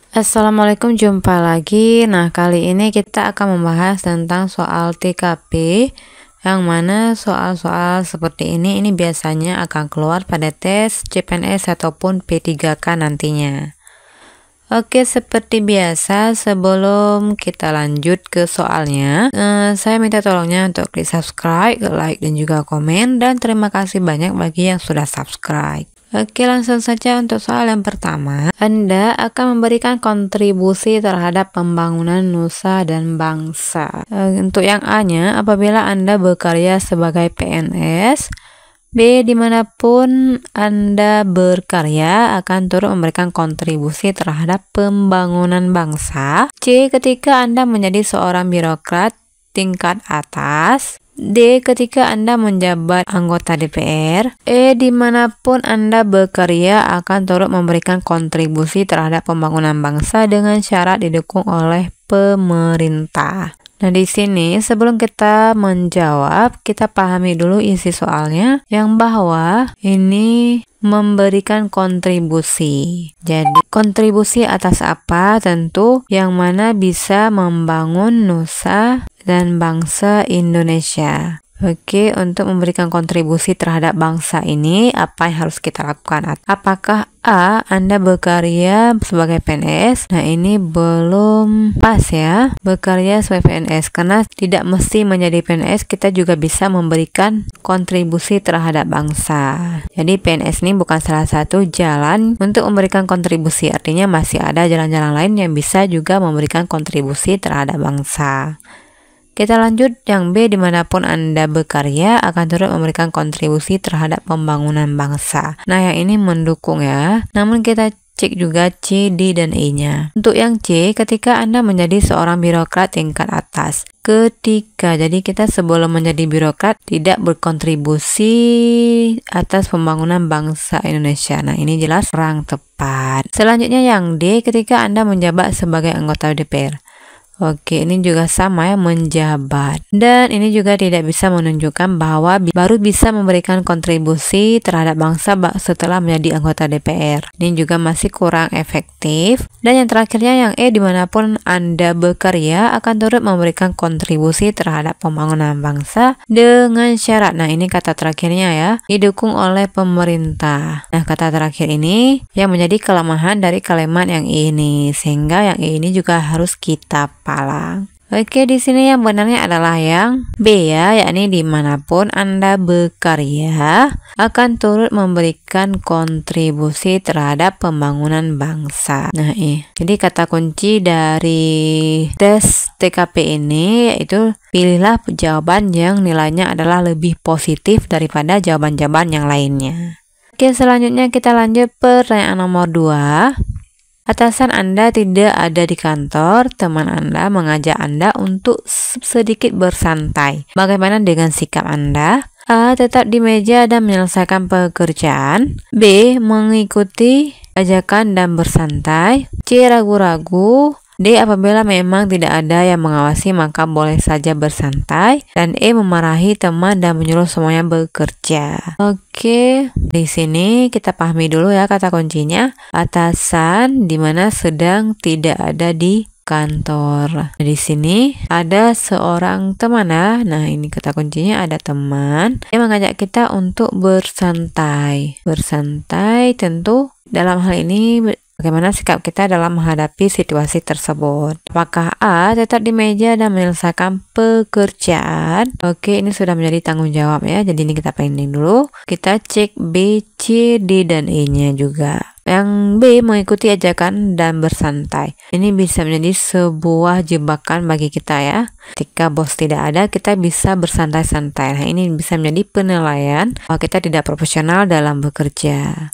Assalamualaikum, jumpa lagi. Nah, kali ini kita akan membahas tentang soal TKP, yang mana soal-soal seperti ini biasanya akan keluar pada tes CPNS ataupun P3K nantinya. Oke, seperti biasa sebelum kita lanjut ke soalnya, saya minta tolongnya untuk klik subscribe, like, dan juga komen, dan terima kasih banyak bagi yang sudah subscribe. Oke, langsung saja untuk soal yang pertama. Anda akan memberikan kontribusi terhadap pembangunan nusa dan bangsa. Untuk yang A-nya, apabila Anda bekerja sebagai PNS. B, dimanapun Anda berkarya akan turut memberikan kontribusi terhadap pembangunan bangsa. C, ketika Anda menjadi seorang birokrat tingkat atas. D, ketika Anda menjabat anggota DPR. E, dimanapun Anda bekerja akan turut memberikan kontribusi terhadap pembangunan bangsa dengan syarat didukung oleh pemerintah. Nah, di sini sebelum kita menjawab, kita pahami dulu isi soalnya, yang bahwa ini memberikan kontribusi. Jadi, kontribusi atas apa? Tentu yang mana bisa membangun nusa dan bangsa Indonesia. Oke, untuk memberikan kontribusi terhadap bangsa ini, apa yang harus kita lakukan? Apakah A, Anda bekerja sebagai PNS? Nah, ini belum pas ya, bekerja sebagai PNS, karena tidak mesti menjadi PNS, kita juga bisa memberikan kontribusi terhadap bangsa. Jadi, PNS ini bukan salah satu jalan untuk memberikan kontribusi, artinya masih ada jalan-jalan lain yang bisa juga memberikan kontribusi terhadap bangsa. Kita lanjut yang B, dimanapun Anda bekerja akan turut memberikan kontribusi terhadap pembangunan bangsa. Nah, yang ini mendukung ya. Namun kita cek juga C, D, dan E-nya. Untuk yang C, ketika Anda menjadi seorang birokrat tingkat atas. Jadi kita sebelum menjadi birokrat tidak berkontribusi atas pembangunan bangsa Indonesia. Nah, ini jelas kurang tepat. Selanjutnya yang D, ketika Anda menjabat sebagai anggota DPR. Oke, ini juga sama ya, menjabat. Dan ini juga tidak bisa menunjukkan bahwa baru bisa memberikan kontribusi terhadap bangsa setelah menjadi anggota DPR. Ini juga masih kurang efektif. Dan yang terakhirnya yang E, dimanapun Anda bekerja akan turut memberikan kontribusi terhadap pembangunan bangsa dengan syarat. Nah, ini kata terakhirnya ya, didukung oleh pemerintah. Nah, kata terakhir ini yang menjadi kelemahan dari kalimat yang ini, sehingga yang ini juga harus kita palang. Oke, di sini yang benarnya adalah yang B ya, yakni dimanapun Anda bekerja akan turut memberikan kontribusi terhadap pembangunan bangsa. Nah, jadi kata kunci dari tes TKP ini yaitu pilihlah jawaban yang nilainya adalah lebih positif daripada jawaban-jawaban yang lainnya. Oke, selanjutnya kita lanjut pertanyaan nomor 2. Atasan Anda tidak ada di kantor, teman Anda mengajak Anda untuk sedikit bersantai. Bagaimana dengan sikap Anda? A, tetap di meja dan menyelesaikan pekerjaan. B, mengikuti ajakan dan bersantai. C, ragu-ragu. D, apabila memang tidak ada yang mengawasi maka boleh saja bersantai. Dan E, memarahi teman dan menyuruh semuanya bekerja. Oke, di sini kita pahami dulu ya kata kuncinya. Atasan dimana sedang tidak ada di kantor. Di sini ada seorang teman ya. Nah, ini kata kuncinya ada teman yang mengajak kita untuk bersantai. Bersantai tentu dalam hal ini bagaimana sikap kita dalam menghadapi situasi tersebut. Apakah A, tetap di meja dan menyelesaikan pekerjaan? Oke, ini sudah menjadi tanggung jawab ya. Jadi ini kita pending dulu. Kita cek B, C, D, dan E-nya juga. Yang B, mengikuti ajakan dan bersantai. Ini bisa menjadi sebuah jebakan bagi kita ya. Ketika bos tidak ada, kita bisa bersantai-santai. Nah, ini bisa menjadi penilaian bahwa kita tidak profesional dalam bekerja.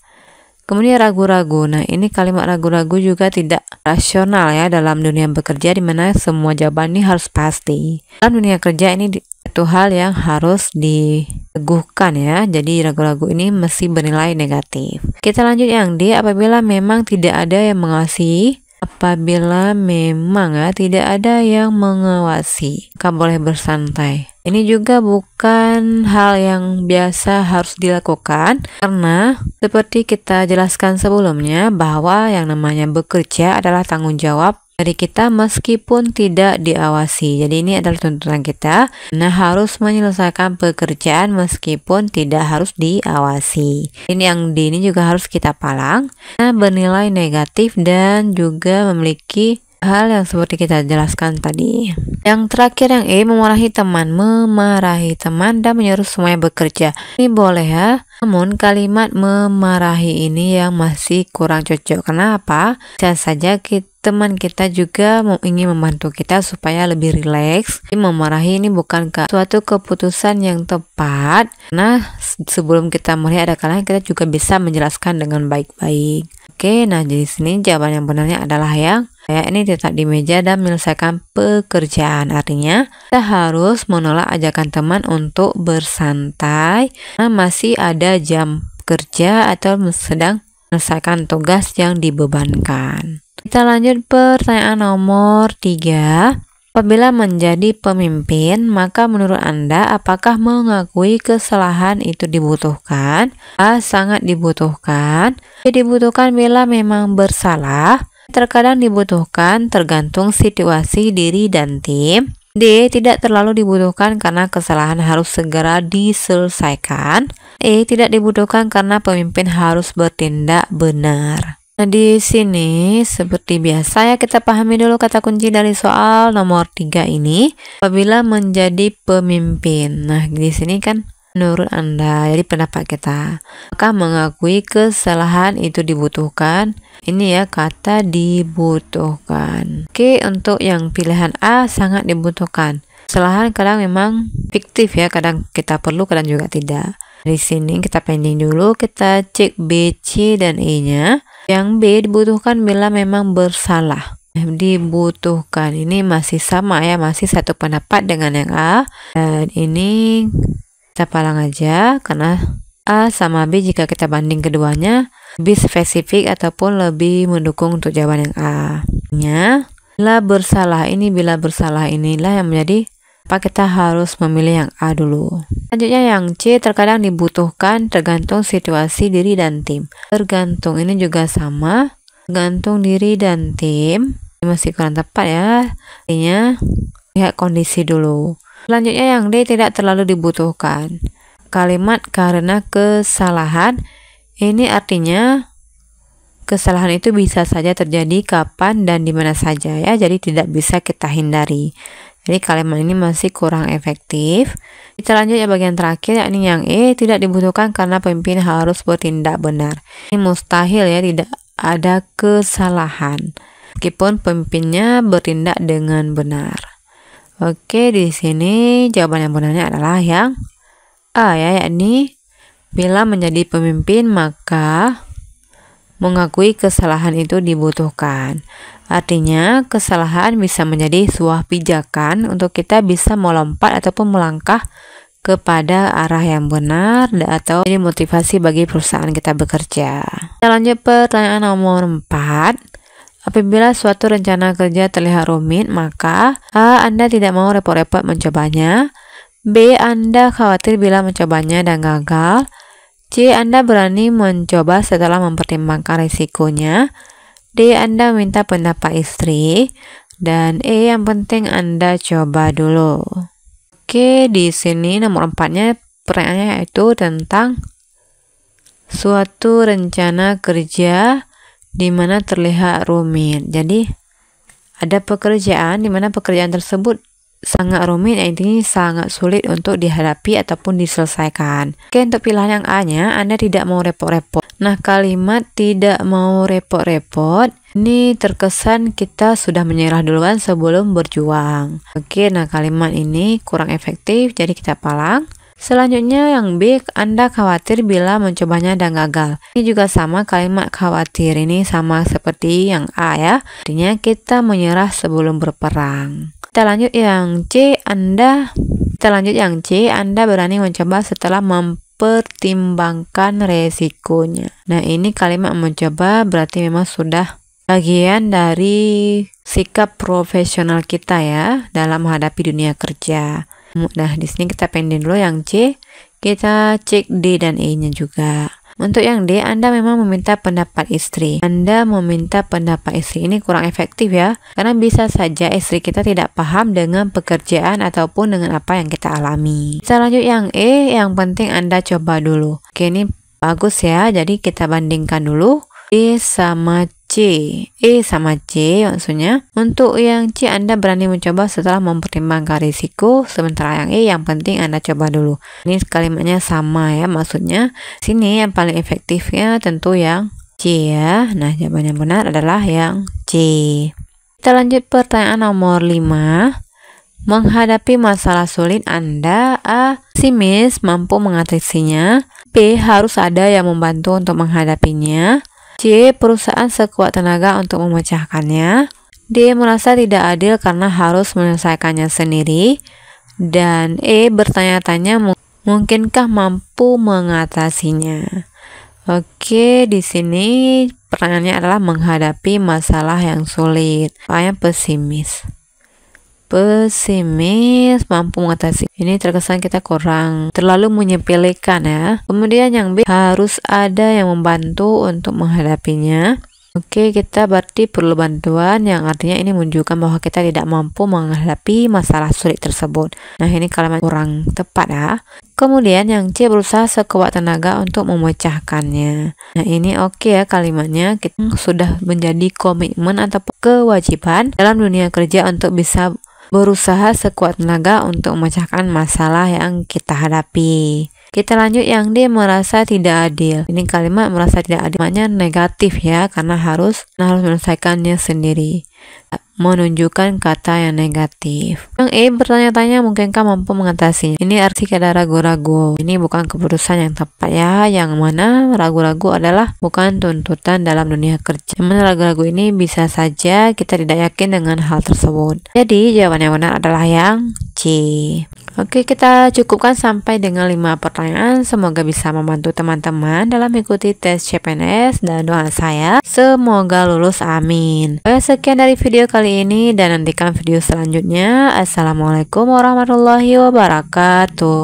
Kemudian ragu-ragu. Nah, ini kalimat ragu-ragu juga tidak rasional ya dalam dunia bekerja, di mana semua jawaban ini harus pasti. Dalam dunia kerja ini itu hal yang harus diteguhkan ya. Jadi ragu-ragu ini mesti bernilai negatif. Kita lanjut yang D, apabila memang tidak ada yang mengawasi apabila memang tidak ada yang mengawasi, maka boleh bersantai. Ini juga bukan hal yang biasa harus dilakukan, karena seperti kita jelaskan sebelumnya bahwa yang namanya bekerja adalah tanggung jawab dari kita meskipun tidak diawasi. Jadi ini adalah tuntutan kita, nah harus menyelesaikan pekerjaan meskipun tidak harus diawasi. Ini yang D ini juga harus kita palang, nah bernilai negatif dan juga memiliki hal yang seperti kita jelaskan tadi. Yang terakhir yang E, memarahi teman dan menyuruh semuanya bekerja. Ini boleh ya, namun kalimat memarahi ini yang masih kurang cocok. Kenapa? Bisa saja teman kita juga ingin membantu kita supaya lebih rileks. Memarahi ini bukan suatu keputusan yang tepat. Nah, sebelum kita melihat ada kalanya kita juga bisa menjelaskan dengan baik-baik. Oke, nah jadi sini jawaban yang benarnya adalah yang ini tetap di meja dan menyelesaikan pekerjaan. Artinya kita harus menolak ajakan teman untuk bersantai karena masih ada jam kerja atau sedang menyelesaikan tugas yang dibebankan. Kita lanjut pertanyaan nomor 3. Apabila menjadi pemimpin, maka menurut Anda apakah mengakui kesalahan itu dibutuhkan? A. Sangat dibutuhkan. B. Dibutuhkan bila memang bersalah. Terkadang dibutuhkan tergantung situasi diri dan tim. D. Tidak terlalu dibutuhkan karena kesalahan harus segera diselesaikan. E. Tidak dibutuhkan karena pemimpin harus bertindak benar. Nah, di sini seperti biasa ya, kita pahami dulu kata kunci dari soal nomor 3 ini. Apabila menjadi pemimpin. Nah, di sini kan menurut Anda, jadi pendapat kita. Maka mengakui kesalahan itu dibutuhkan. Ini ya kata dibutuhkan. Oke, untuk yang pilihan A sangat dibutuhkan. Kesalahan kadang memang fiktif ya, kadang kita perlu, kadang juga tidak. Di sini kita pending dulu, kita cek B, C, dan E-nya. Yang B dibutuhkan bila memang bersalah. Dibutuhkan ini masih sama ya, masih satu pendapat dengan yang A. Dan ini kita palang aja karena A sama B jika kita banding keduanya lebih spesifik ataupun lebih mendukung untuk jawaban yang A. Bila bersalah inilah yang menjadi apa kita harus memilih yang A dulu. Selanjutnya yang C, terkadang dibutuhkan tergantung situasi diri dan tim. Tergantung ini juga sama, tergantung diri dan tim. Ini masih kurang tepat ya. Artinya lihat kondisi dulu. Selanjutnya yang D, tidak terlalu dibutuhkan. Kalimat karena kesalahan ini artinya kesalahan itu bisa saja terjadi kapan dan di mana saja ya. Jadi tidak bisa kita hindari. Jadi kalimat ini masih kurang efektif. Kita lanjut ya bagian terakhir, yakni yang E, tidak dibutuhkan karena pemimpin harus bertindak benar. Ini mustahil ya, tidak ada kesalahan meskipun pemimpinnya bertindak dengan benar. Oke, di sini jawaban yang benarnya adalah yang A ya, yakni bila menjadi pemimpin maka mengakui kesalahan itu dibutuhkan. Artinya, kesalahan bisa menjadi sebuah pijakan untuk kita bisa melompat ataupun melangkah kepada arah yang benar atau jadi motivasi bagi perusahaan kita bekerja. Kita lanjut pertanyaan nomor 4. Apabila suatu rencana kerja terlihat rumit, maka A. Anda tidak mau repot-repot mencobanya. B. Anda khawatir bila mencobanya dan gagal. C. Anda berani mencoba setelah mempertimbangkan risikonya. D. Anda minta pendapat istri. Dan E. Yang penting Anda coba dulu. Oke, di sini nomor 4-nya pertanyaannya yaitu tentang suatu rencana kerja di mana terlihat rumit. Jadi ada pekerjaan di mana pekerjaan tersebut sangat rumit, intinya sangat sulit untuk dihadapi ataupun diselesaikan. Oke, untuk pilihan yang A-nya, Anda tidak mau repot-repot. Nah, kalimat tidak mau repot-repot ini terkesan kita sudah menyerah duluan sebelum berjuang. Oke, nah kalimat ini kurang efektif, jadi kita palang. Selanjutnya yang B, Anda khawatir bila mencobanya dan gagal. Ini juga sama, kalimat khawatir ini sama seperti yang A ya. Artinya kita menyerah sebelum berperang. Kita lanjut yang C, Anda berani mencoba setelah mempertimbangkan resikonya. Nah, ini kalimat mencoba berarti memang sudah bagian dari sikap profesional kita ya dalam menghadapi dunia kerja. Nah, di sini kita pending dulu yang C. Kita cek D dan E-nya juga. Untuk yang D, Anda memang meminta pendapat istri. Anda meminta pendapat istri ini kurang efektif ya, karena bisa saja istri kita tidak paham dengan pekerjaan ataupun dengan apa yang kita alami. Kita lanjut yang E, yang penting Anda coba dulu. Oke, ini bagus ya, jadi kita bandingkan dulu. D sama C, E sama C maksudnya. Untuk yang C Anda berani mencoba setelah mempertimbangkan risiko, sementara yang E yang penting Anda coba dulu. Ini kalimatnya sama ya, maksudnya sini yang paling efektifnya tentu yang C ya. Nah, jawaban yang benar adalah yang C. Kita lanjut pertanyaan nomor 5. Menghadapi masalah sulit Anda A. Pesimis mampu mengatasinya, B. Harus ada yang membantu untuk menghadapinya, C. Perusahaan sekuat tenaga untuk memecahkannya, D. Merasa tidak adil karena harus menyelesaikannya sendiri, dan E. Bertanya-tanya mungkinkah mampu mengatasinya. Oke, di sini pertanyaannya adalah menghadapi masalah yang sulit. Makanya pesimis mampu mengatasi. Ini terkesan kita terlalu menyepelekan ya. Kemudian yang B, harus ada yang membantu untuk menghadapinya. Oke, kita berarti perlu bantuan, yang artinya ini menunjukkan bahwa kita tidak mampu menghadapi masalah sulit tersebut. Nah, ini kalimat kurang tepat ya. Kemudian yang C, berusaha sekuat tenaga untuk memecahkannya. Nah, ini oke ya kalimatnya. Kita sudah menjadi komitmen atau kewajiban dalam dunia kerja untuk bisa berusaha sekuat tenaga untuk memecahkan masalah yang kita hadapi. Kita lanjut yang D, merasa tidak adil. Ini kalimat merasa tidak adil maknanya negatif ya, karena harus menyelesaikannya sendiri, menunjukkan kata yang negatif. Yang E, bertanya-tanya mungkinkah mampu mengatasinya. Ini arti ada ragu-ragu. Ini bukan keputusan yang tepat ya. Yang mana ragu-ragu adalah bukan tuntutan dalam dunia kerja. Yang mana ragu-ragu ini bisa saja kita tidak yakin dengan hal tersebut. Jadi jawaban yang benar adalah yang C. Oke, kita cukupkan sampai dengan 5 pertanyaan. Semoga bisa membantu teman-teman dalam mengikuti tes CPNS, dan doa saya semoga lulus, amin. Sekian dari video kali ini dan nantikan video selanjutnya. Assalamualaikum warahmatullahi wabarakatuh.